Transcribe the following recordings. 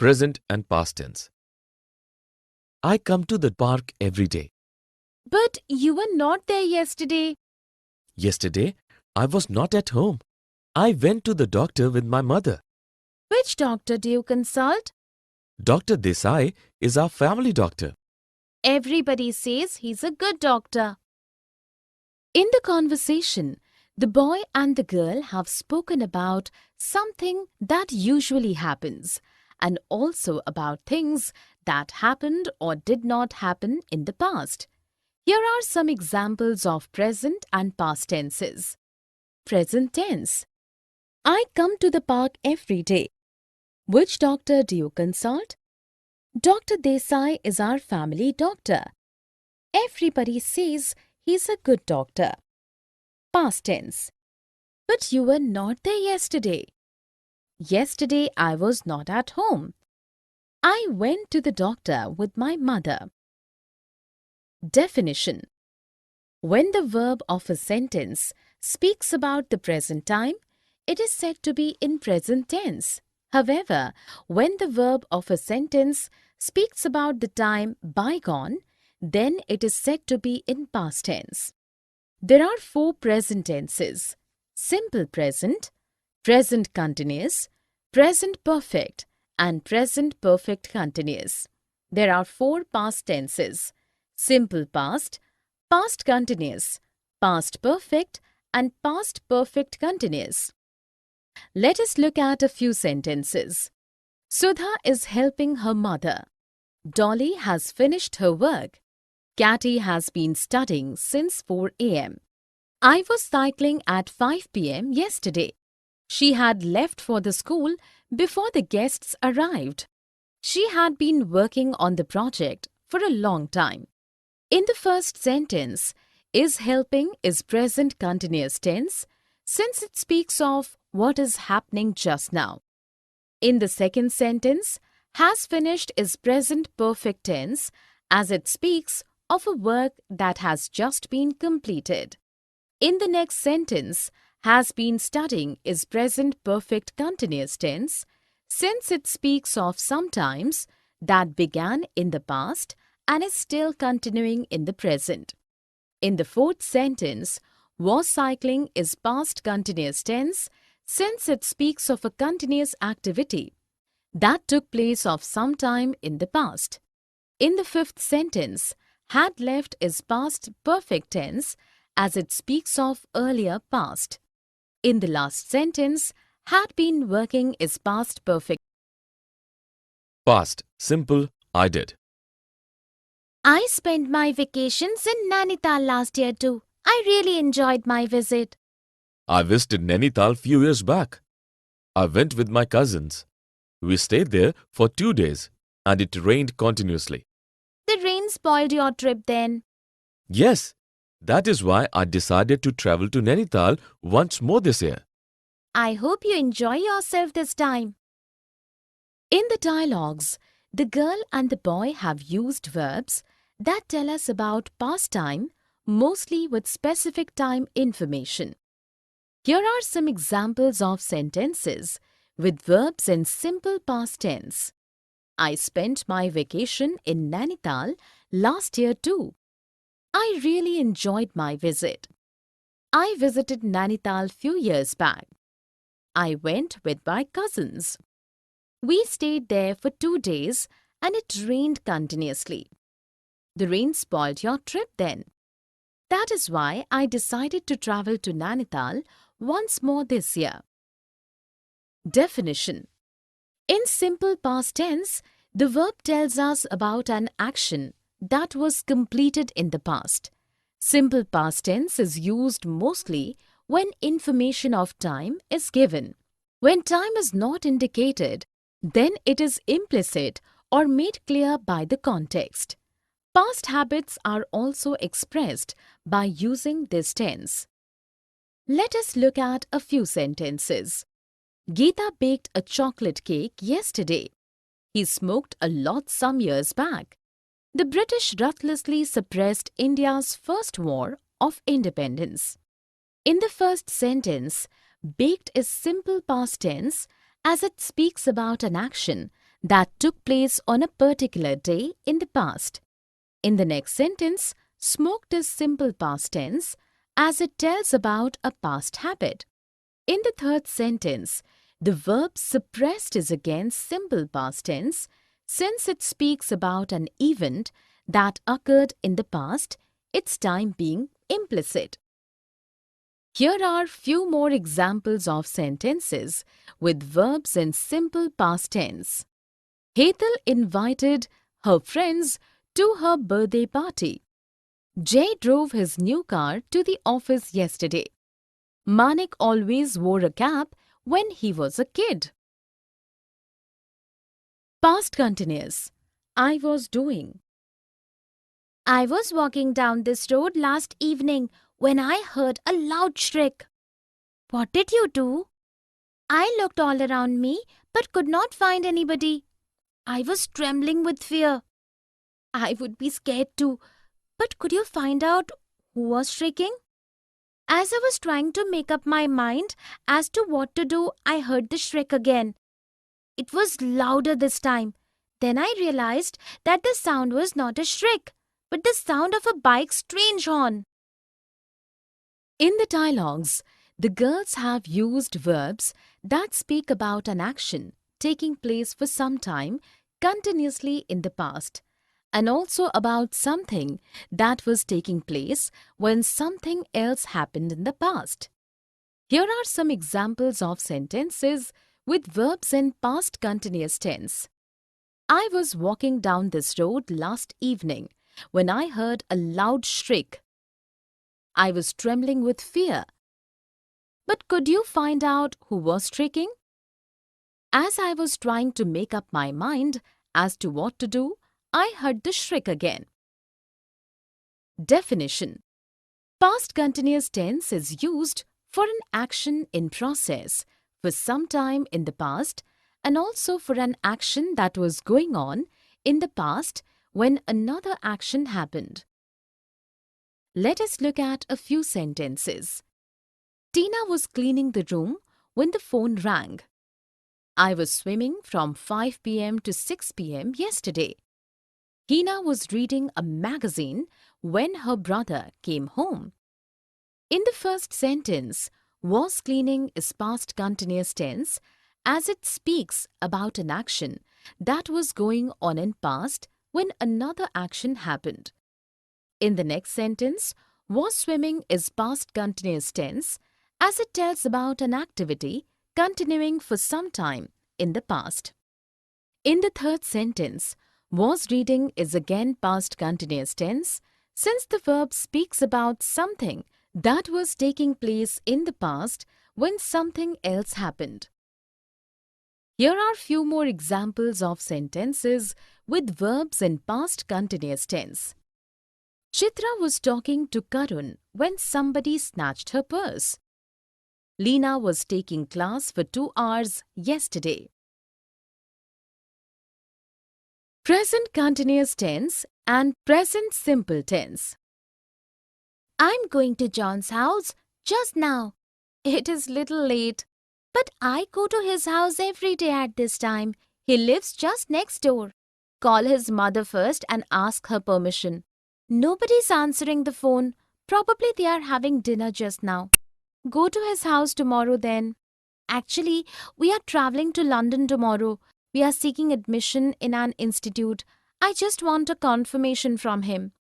Present and past tense. I come to the park every day. But you were not there yesterday. Yesterday, I was not at home. I went to the doctor with my mother. Which doctor do you consult? Dr. Desai is our family doctor. Everybody says he's a good doctor. In the conversation, the boy and the girl have spoken about something that usually happens and also about things that happened or did not happen in the past. Here are some examples of present and past tenses. Present tense. I come to the park every day. Which doctor do you consult? Dr. Desai is our family doctor. Everybody says he's a good doctor. Past tense. But you were not there yesterday. Yesterday I was not at home. I went to the doctor with my mother. Definition. When the verb of a sentence speaks about the present time, it is said to be in present tense. However, when the verb of a sentence speaks about the time bygone, then it is said to be in past tense. There are 4 present tenses: simple present, present continuous, present perfect, and present perfect continuous. There are 4 past tenses: simple past, past continuous, past perfect, and past perfect continuous. Let us look at a few sentences. Sudha is helping her mother. Dolly has finished her work. Catty has been studying since 4 a.m. I was cycling at 5 p.m. yesterday. She had left for the school before the guests arrived. She had been working on the project for a long time. In the first sentence, is helping is present continuous tense since it speaks of what is happening just now. In the second sentence, has finished is present perfect tense as it speaks of a work that has just been completed. In the next sentence, has been studying is present perfect continuous tense since it speaks of sometimes that began in the past and is still continuing in the present. In the fourth sentence, was cycling is past continuous tense since it speaks of a continuous activity that took place of some time in the past. In the fifth sentence, had left is past perfect tense as it speaks of earlier past. In the last sentence, had been working is past perfect. Past, simple, I did. I spent my vacations in Nainital last year too. I really enjoyed my visit. I visited Nainital few years back. I went with my cousins. We stayed there for 2 days and it rained continuously. The rain spoiled your trip then. Yes, that is why I decided to travel to Nainital once more this year. I hope you enjoy yourself this time. In the dialogues, the girl and the boy have used verbs that tell us about past time, mostly with specific time information. Here are some examples of sentences with verbs in simple past tense. I spent my vacation in Nainital last year too. I really enjoyed my visit. I visited Nainital few years back. I went with my cousins. We stayed there for 2 days and it rained continuously. The rain spoiled your trip then. That is why I decided to travel to Nainital once more this year. Definition. In simple past tense, the verb tells us about an action that was completed in the past. Simple past tense is used mostly when information of time is given. When time is not indicated, then it is implicit or made clear by the context. Past habits are also expressed by using this tense. Let us look at a few sentences. Geeta baked a chocolate cake yesterday. He smoked a lot some years back. The British ruthlessly suppressed India's first war of independence. In the first sentence, baked is simple past tense as it speaks about an action that took place on a particular day in the past. In the next sentence, smoked is simple past tense as it tells about a past habit. In the third sentence, the verb suppressed is again simple past tense since it speaks about an event that occurred in the past, its time being implicit. Here are few more examples of sentences with verbs in simple past tense. Hetal invited her friends to her birthday party. Jay drove his new car to the office yesterday. Manik always wore a cap when he was a kid. Past continuous. I was doing. I was walking down this road last evening when I heard a loud shriek. What did you do? I looked all around me but could not find anybody. I was trembling with fear. I would be scared too, but could you find out who was shrieking? As I was trying to make up my mind as to what to do, I heard the shriek again. It was louder this time. Then I realized that the sound was not a shriek, but the sound of a bike's strange horn. In the dialogues, the girls have used verbs that speak about an action taking place for some time continuously in the past, and also about something that was taking place when something else happened in the past. Here are some examples of sentences with verbs in past continuous tense. I was walking down this road last evening when I heard a loud shriek. I was trembling with fear. But could you find out who was shrieking? As I was trying to make up my mind as to what to do, I heard the shriek again. Definition. Past continuous tense is used for an action in process for some time in the past and also for an action that was going on in the past when another action happened. Let us look at a few sentences. Tina was cleaning the room when the phone rang. I was swimming from 5 p.m. to 6 p.m. yesterday. Hina was reading a magazine when her brother came home. In the first sentence, was cleaning is past continuous tense as it speaks about an action that was going on in past when another action happened. In the next sentence, was swimming is past continuous tense as it tells about an activity continuing for some time in the past. In the third sentence, was reading is again past continuous tense since the verb speaks about something that was taking place in the past when something else happened. Here are few more examples of sentences with verbs in past continuous tense. Chitra was talking to Karun when somebody snatched her purse. Leena was taking class for 2 hours yesterday. Present continuous tense and present simple tense. I'm going to John's house just now. It is little late, but I go to his house every day at this time. He lives just next door. Call his mother first and ask her permission. Nobody's answering the phone. Probably they are having dinner just now. Go to his house tomorrow then. Actually, we are traveling to London tomorrow. We are seeking admission in an institute. I just want a confirmation from him.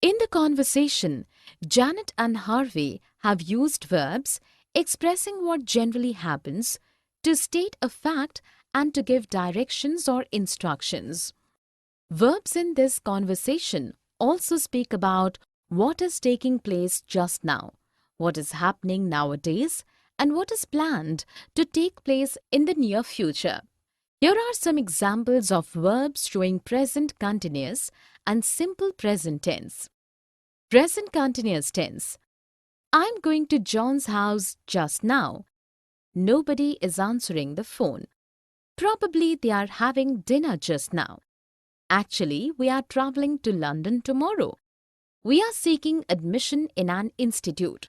In the conversation, Janet and Harvey have used verbs expressing what generally happens to state a fact and to give directions or instructions. Verbs in this conversation also speak about what is taking place just now, what is happening nowadays, and what is planned to take place in the near future. Here are some examples of verbs showing present continuous and simple present tense. Present continuous tense. I'm going to John's house just now. Nobody is answering the phone. Probably they are having dinner just now. Actually, we are traveling to London tomorrow. We are seeking admission in an institute.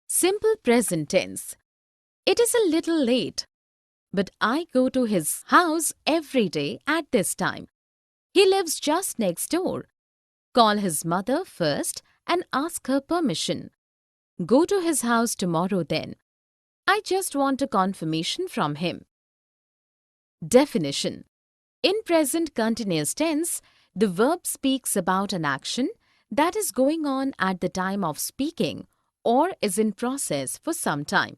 Simple present tense. It is a little late, but I go to his house every day at this time. He lives just next door. Call his mother first and ask her permission. Go to his house tomorrow then. I just want a confirmation from him. Definition. In present continuous tense, the verb speaks about an action that is going on at the time of speaking or is in process for some time.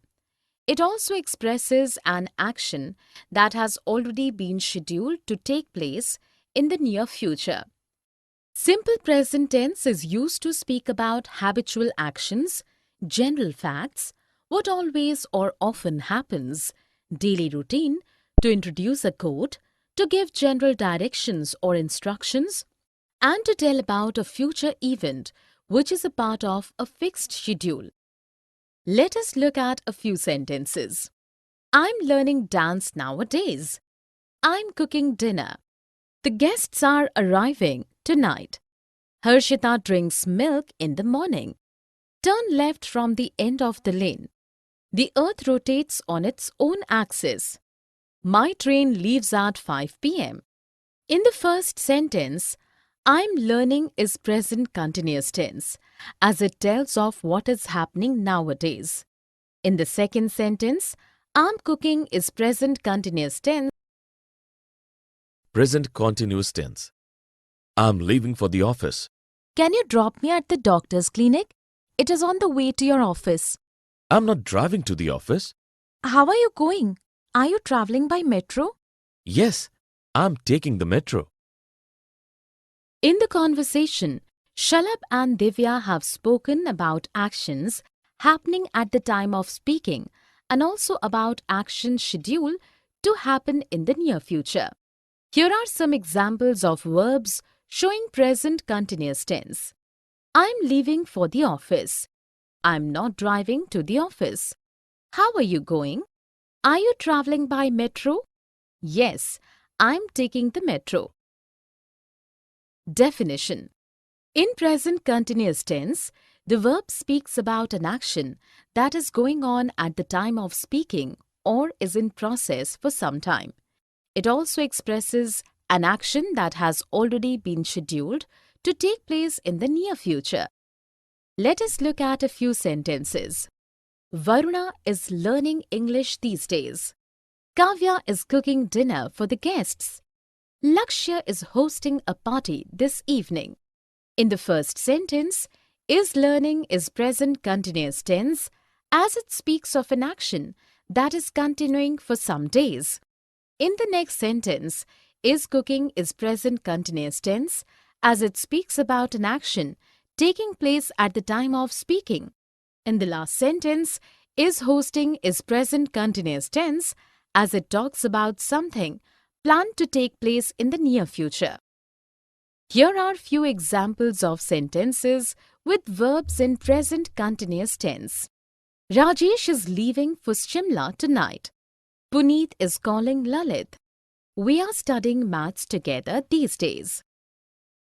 It also expresses an action that has already been scheduled to take place in the near future. Simple present tense is used to speak about habitual actions, general facts, what always or often happens, daily routine, to introduce a code, to give general directions or instructions, and to tell about a future event which is a part of a fixed schedule. Let us look at a few sentences. I'm learning dance nowadays. I'm cooking dinner. The guests are arriving tonight. Harshita drinks milk in the morning. Turn left from the end of the lane. The earth rotates on its own axis. My train leaves at 5 p.m. In the first sentence, I'm learning is present continuous tense, as it tells of what is happening nowadays. In the second sentence, I'm cooking is present continuous tense. Present continuous tense. I'm leaving for the office. Can you drop me at the doctor's clinic? It is on the way to your office. I'm not driving to the office. How are you going? Are you traveling by metro? Yes, I'm taking the metro. In the conversation, Shalabh and Divya have spoken about actions happening at the time of speaking and also about actions scheduled to happen in the near future. Here are some examples of verbs showing present continuous tense. I'm leaving for the office. I'm not driving to the office. How are you going? Are you traveling by metro? Yes, I'm taking the metro. Definition. In present continuous tense, the verb speaks about an action that is going on at the time of speaking or is in process for some time. It also expresses an action that has already been scheduled to take place in the near future. Let us look at a few sentences. Varuna is learning English these days. Kavya is cooking dinner for the guests. Lakshya is hosting a party this evening. In the first sentence, is learning is present continuous tense as it speaks of an action that is continuing for some days. In the next sentence, is cooking is present continuous tense as it speaks about an action taking place at the time of speaking. In the last sentence, is hosting is present continuous tense as it talks about something planned to take place in the near future. Here are few examples of sentences with verbs in present continuous tense. Rajesh is leaving for Shimla tonight. Puneet is calling Lalit. We are studying maths together these days.